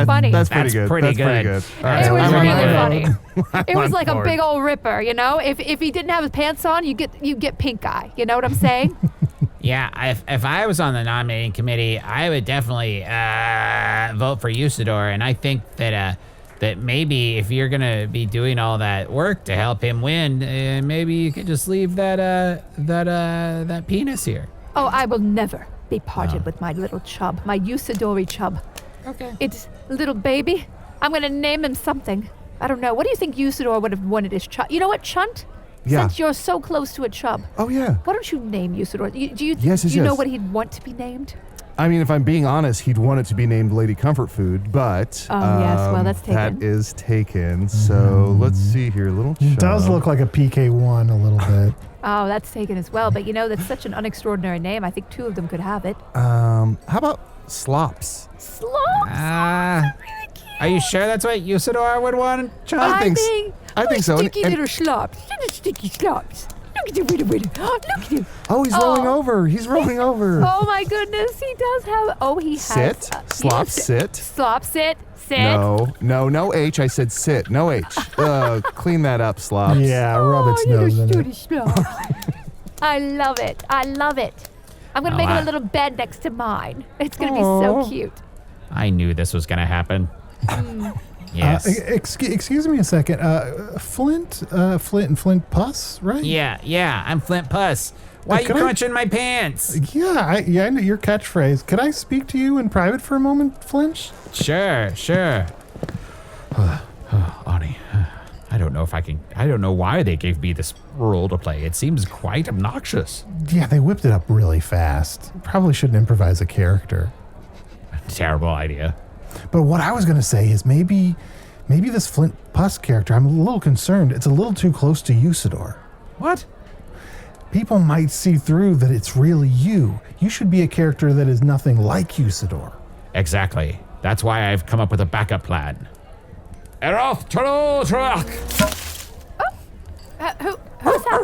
funny. That's pretty good. Pretty That's good. pretty good. All It was I'm really on funny. It was like a board. big old ripper, If he didn't have his pants on, you get pink eye. You know what I'm saying? Yeah, if I was on the nominating committee, I would definitely vote for Usidore, and I think that maybe if you're gonna be doing all that work to help him win, maybe you could just leave that penis here. Oh, I will never be parted with my little chub, my Usidore chub. Okay. It's a little baby. I'm gonna name him something. I don't know. What do you think Usidore would have wanted his chub? You know what, Chunt? Yeah. Since you're so close to a chub, Oh, yeah. why don't you name Usidore? Do you Yes, know yes. what he'd want to be named? I mean, if I'm being honest, he'd want it to be named Lady Comfort Food, but Oh, yes. Well, that's taken. that is taken. So let's see here, little It does chub. look like a PK1 a little bit. Oh, that's taken as well. But that's such an unextraordinary name. I think 2 of them could have it. How about Slops? Slops. Are you sure that's what Usidore would want, Chunt? I think so. Sticky And- little slops. Little sticky slops. Look at him, look at him. Oh, he's rolling over. He's rolling over. Oh my goodness, he does have. Oh, he has. Sit. Slop, yes. sit. Slop, sit. No H. I said sit. No H. Clean that up, Slops. Yeah, rub its you nose in little it. slops. I love it. I'm gonna make him a little bed next to mine. It's gonna be so cute. I knew this was gonna happen. Yes. Excuse me a second. Flint and Flint Puss, right? Yeah, I'm Flint Puss. Why are you could I- crunching my pants? Yeah, I know your catchphrase. Could I speak to you in private for a moment, Flint? Sure. Arnie, I don't know why they gave me this role to play. It seems quite obnoxious. Yeah, they whipped it up really fast. Probably shouldn't improvise a character. Terrible idea. But what I was going to say is maybe this Flint Puss character, I'm a little concerned. It's a little too close to Usidore. What? People might see through that it's really you. You should be a character that is nothing like Usidore. Exactly. That's why I've come up with a backup plan. Eroth Trolotrak! Who's that?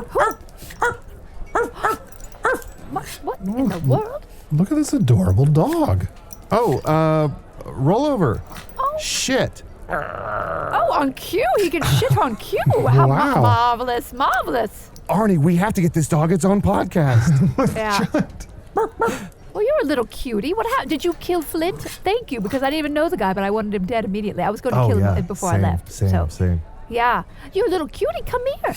What in the world? Look at this adorable dog. Roll over. Oh. Shit. Oh, on cue. He can shit on cue. How Wow. marvelous. Arnie, we have to get this dog its own podcast. Yeah. Well, you're a little cutie. What happened? Did you kill Flint? Thank you, because I didn't even know the guy, but I wanted him dead immediately. I was going to kill him before I left. Same. Yeah, you're a little cutie. Come here.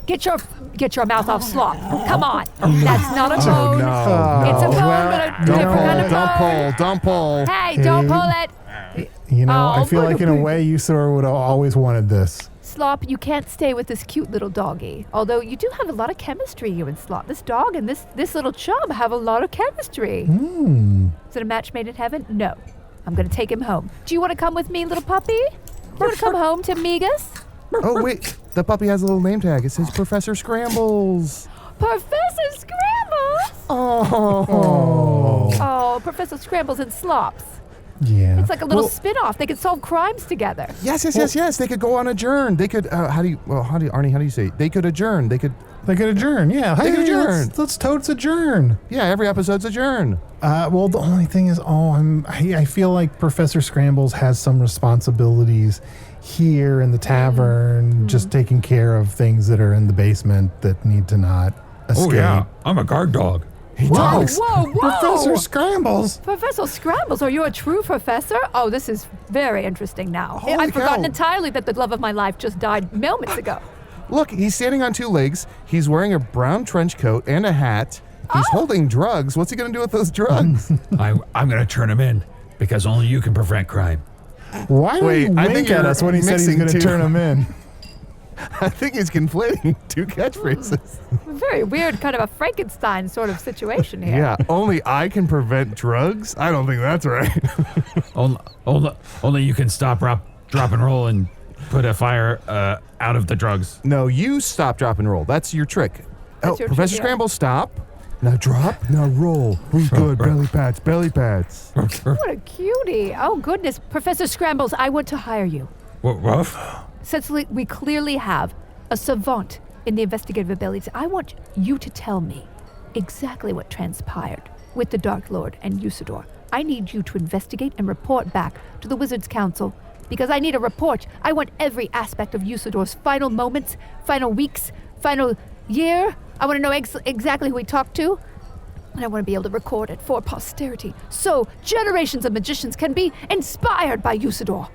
Get your mouth off slop. Come on. That's not a bone. It's a bone, but a different kind of bone. Don't pull. Hey, don't pull it. You know, Oh, I feel like in a way Usidore would have always wanted this. Slop, you can't stay with this cute little doggy. Although you do have a lot of chemistry, you and Slop. This dog and this little chub have a lot of chemistry. Is it a match made in heaven? No. I'm going to take him home. Do you want to come with me, little puppy? Do you want to come home to Migas? Oh, wait. The puppy has a little name tag. It says Professor Scrambles. Professor Scrambles? Oh, Professor Scrambles and Slops. Yeah. It's like a little spin-off. They could solve crimes together. Yes. They could go on adjourn. They could, Arnie, how do you say it? They could adjourn. They could adjourn. Yeah. They could adjourn. Let's totes adjourn. Yeah, every episode's adjourn. Well, the only thing is, I feel like Professor Scrambles has some responsibilities here in the tavern, just taking care of things that are in the basement that need to not escape. Oh, yeah. I'm a guard dog. Whoa! Professor Scrambles. Professor Scrambles, are you a true professor? Oh, this is very interesting now. Holy I've forgotten cow. entirely that the love of my life just died moments ago. Look, he's standing on two legs. He's wearing a brown trench coat and a hat. He's holding drugs. What's he going to do with those drugs? I'm going to turn him in because only you can prevent crime. Why would he I think wink at you're us when he said he's mixing going to two. turn him in? I think he's conflating two catchphrases. Very weird, kind of a Frankenstein sort of situation here. Yeah, only I can prevent drugs? I don't think that's right. Only you can stop, drop, and roll and put a fire out of the drugs. No, you stop, drop, and roll. That's your trick. That's your Professor trick, yeah. Scramble, stop. Now drop, now roll. Who's good? Belly pats. What a cutie. Oh, goodness. Professor Scrambles, I want to hire you. What, rough? Since we clearly have a savant in the investigative abilities, I want you to tell me exactly what transpired with the Dark Lord and Usidore. I need you to investigate and report back to the Wizards Council because I need a report. I want every aspect of Usidore's final moments, final weeks, final year. I want to know exactly who he talked to. And I want to be able to record it for posterity so generations of magicians can be inspired by Usidore.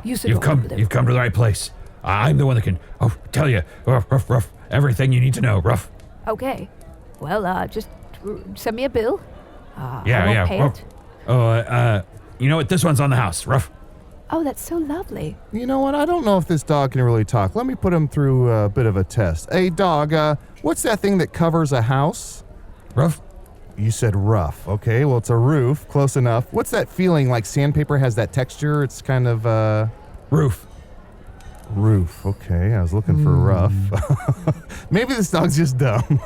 You've come to the right place. I'm the one that can tell you rough everything you need to know, rough. Okay. Well, just send me a bill. Yeah. I won't pay it. You know what? This one's on the house, rough. Oh, that's so lovely. You know what? I don't know if this dog can really talk. Let me put him through a bit of a test. Hey, dog, what's that thing that covers a house? Rough? You said rough. Okay, well, it's a roof. Close enough. What's that feeling like sandpaper has that texture? It's kind of, Roof. Roof. Okay, I was looking for rough. Maybe this dog's just dumb.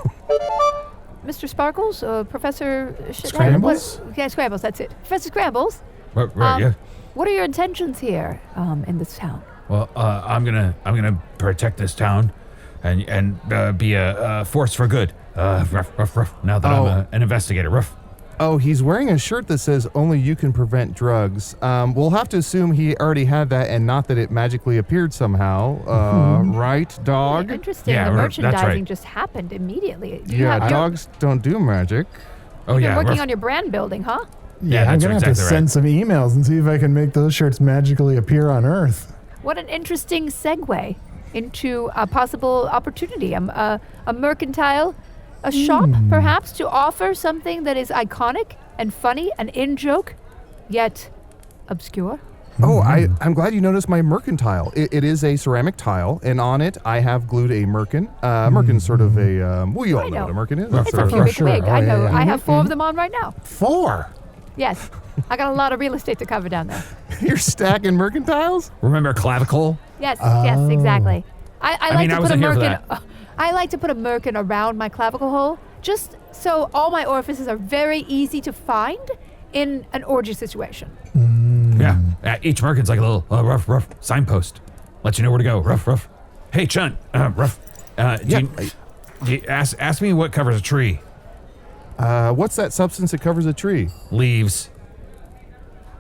Mr. Sparkles, Professor Scrambles? Yeah, Scrambles, that's it. Professor Scrambles, Right, yeah. what are your intentions here in this town? Well, I'm gonna protect this town, and be a force for good. Rough. Now that I'm an investigator, rough. Oh, he's wearing a shirt that says only you can prevent drugs. We'll have to assume he already had that and not that it magically appeared somehow. Right, dog? Interesting. Yeah, the that's merchandising right. just happened immediately. Yeah, dogs don't do magic. Oh You've yeah, been working rough. on your brand building, huh? Yeah, I'm that's going to have to exactly send some emails and see if I can make those shirts magically appear on Earth. What an interesting segue into a possible opportunity. A mercantile, a shop, perhaps, to offer something that is iconic and funny and in-joke, yet obscure. Oh, I'm glad you noticed my mercantile. It is a ceramic tile, and on it I have glued a merkin. Merkin's sort of a, well, you all know what a merkin is. It's a Sort of cubic sure. wig. Oh, I yeah, know. yeah. I have 4 of them on right now. 4? Yes. I got a lot of real estate to cover down there. You're stacking mercantiles? Remember clavicle? Yes, yes, exactly. I like mean, to I put a wasn't here for merkin. I like to put a merkin around my clavicle hole, just so all my orifices are very easy to find in an orgy situation. Yeah. Each merkin's like a little rough signpost. Lets you know where to go. Rough. Hey, Chunt. Rough. Ask me what covers a tree. What's that substance that covers a tree? Leaves.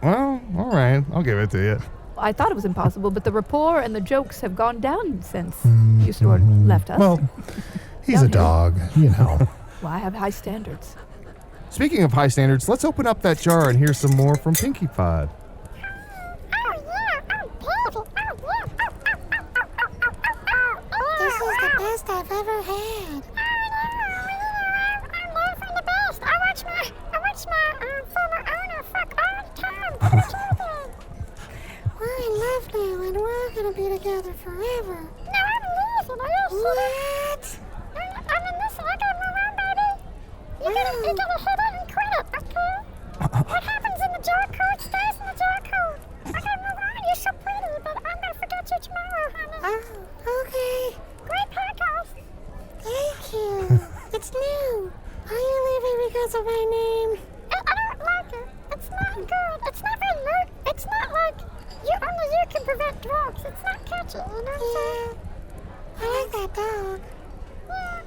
Well, all right. I'll give it to you. I thought it was impossible, but the rapport and the jokes have gone down since Usidore left us. Well, he's a dog, you know. Well, I have high standards. Speaking of high standards, let's open up that jar and hear some more from Pinkie Pod. This is the best I've ever had. I'm laughing the best. I watch my former owner fuck all the time. We're lovely and we're gonna be together forever. No, I'm leaving. What? I mean, listen, I gotta move on, baby. You gotta hit it and quit it, okay? What happens in the jar code stays in the jar code. I gotta move on. You're so pretty, but I'm gonna forget you tomorrow, honey. Oh, okay. Great podcast. Thank you. It's new. Are you leaving because of my name? I don't like it. It's not good. It's not very good. It's not like only you can prevent drugs. It's not catchy, you know what I'm saying? I like that dog. Yeah,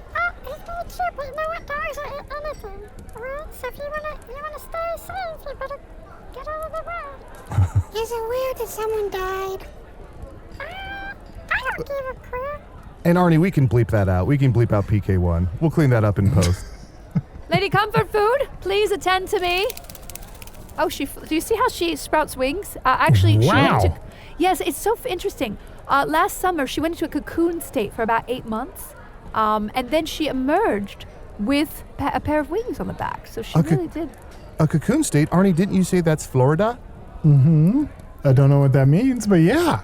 he's really cute, but you know what? Dogs will eat anything, alright? So if you wanna stay safe, you better get out of the way. Is it weird that someone died? I don't give a crap. And Arnie, we can bleep that out. We can bleep out PK1. We'll clean that up in post. Lady Comfort Food, please attend to me. Oh, do you see how she sprouts wings? Actually, Wow. she went to, yes, it's so interesting. Last summer, she went into a cocoon state for about 8 months, and then she emerged with a pair of wings on the back. So she really did. A cocoon state? Arnie, didn't you say that's Florida? I don't know what that means, but yeah.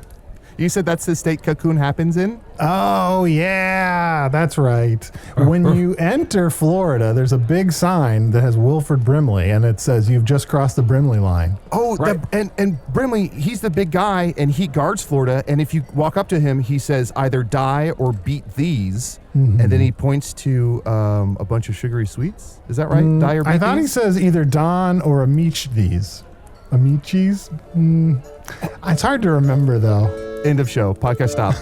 You said that's the state cocoon happens in? Oh, yeah, that's right. When you enter Florida, there's a big sign that has Wilford Brimley, and it says you've just crossed the Brimley line. Oh, Right. and Brimley, he's the big guy, and he guards Florida, and if you walk up to him, he says either die or beat these, and then he points to a bunch of sugary sweets. Is that right? Die or beat I thought he these? says either Don or Amici these. Amicis? It's hard to remember, though. End of show. Podcast stop.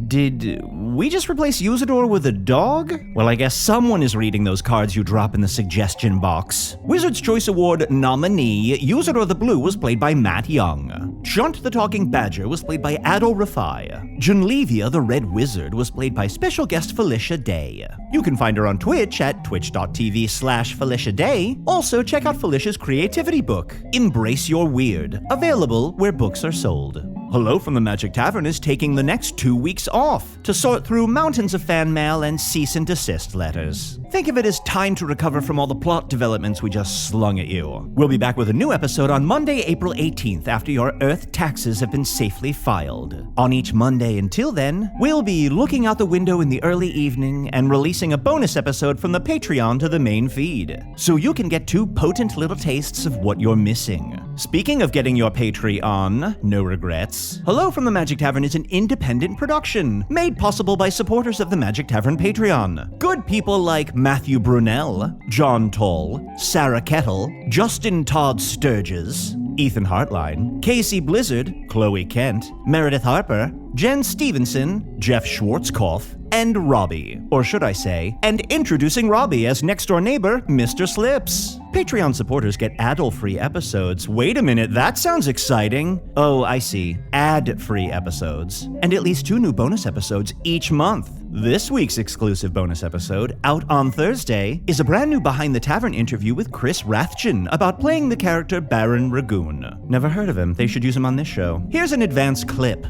Did we just replace Usidore with a dog? Well, I guess someone is reading those cards you drop in the suggestion box. Wizard's Choice Award nominee Usidore the Blue was played by Matt Young. Chunt the Talking Badger was played by Adal Rifai. Jyn'Leeviyah the Red Wizard was played by special guest Felicia Day. You can find her on Twitch at twitch.tv/Felicia Day. Also, check out Felicia's creativity book, Embrace Your Weird, available where books are sold. Hello from the Magic Tavern is taking the next 2 weeks off to sort through mountains of fan mail and cease and desist letters. Think of it as time to recover from all the plot developments we just slung at you. We'll be back with a new episode on Monday, April 18th after your Earth taxes have been safely filed. On each Monday until then, we'll be looking out the window in the early evening and releasing a bonus episode from the Patreon to the main feed, so you can get 2 potent little tastes of what you're missing. Speaking of getting your Patreon, no regrets. Hello from the Magic Tavern is an independent production made possible by supporters of the Magic Tavern Patreon. Good people like Matthew Brunel, John Toll, Sarah Kettle, Justin Todd Sturges, Ethan Hartline, Casey Blizzard, Chloe Kent, Meredith Harper, Jen Stevenson, Jeff Schwartzkopf, and Robbie. Or should I say, and introducing Robbie as next-door neighbor, Mr. Slips. Patreon supporters get Adal-free episodes. Wait a minute, that sounds exciting. Oh, I see. Ad-free episodes. And at least 2 new bonus episodes each month. This week's exclusive bonus episode, out on Thursday, is a brand new Behind the Tavern interview with Chris Rathjen about playing the character Baron Ragoon. Never heard of him. They should use him on this show. Here's an advanced clip.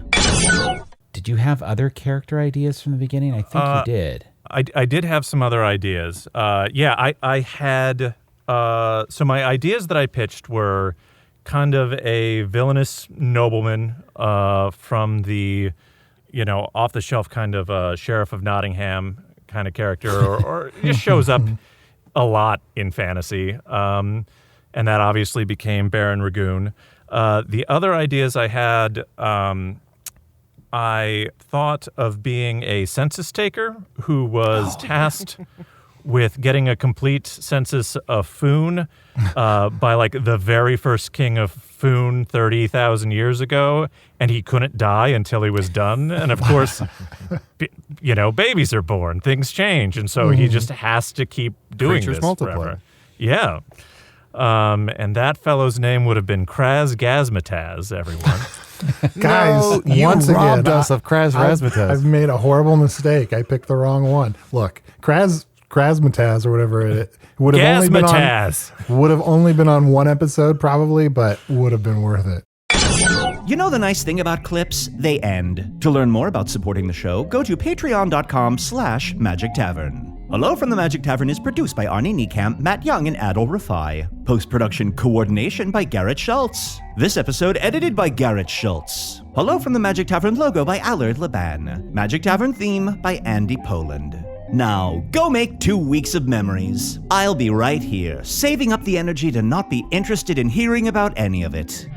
Did you have other character ideas from the beginning? I think you did. I did have some other ideas. I had... so my ideas that I pitched were kind of a villainous nobleman from the, off-the-shelf kind of Sheriff of Nottingham kind of character, or just shows up a lot in fantasy. And that obviously became Baron Ragoon. The other ideas I had, I thought of being a census taker who was tasked with getting a complete census of Foon by like the very first king of Foon 30,000 years ago, and he couldn't die until he was done. And of course, babies are born, things change, and so he just has to keep doing Creatures this multiply. forever. Yeah. And that fellow's name would have been Kraz Gazmataz, everyone. Guys, No, you once robbed again, us of Kraz Razmataz. I've made a horrible mistake. I picked the wrong one. Look, Krasmataz or whatever it would have only been on one episode probably, but would have been worth it. You know the nice thing about clips? They end. To learn more about supporting the show, go to patreon.com/Magic Tavern. Hello from the Magic Tavern is produced by Arnie Niekamp, Matt Young, and Adal Rifai. Post-production coordination by Garrett Schultz. This episode edited by Garrett Schultz. Hello from the Magic Tavern logo by Allard Laban. Magic Tavern theme by Andy Poland. Now, go make 2 weeks of memories. I'll be right here, saving up the energy to not be interested in hearing about any of it.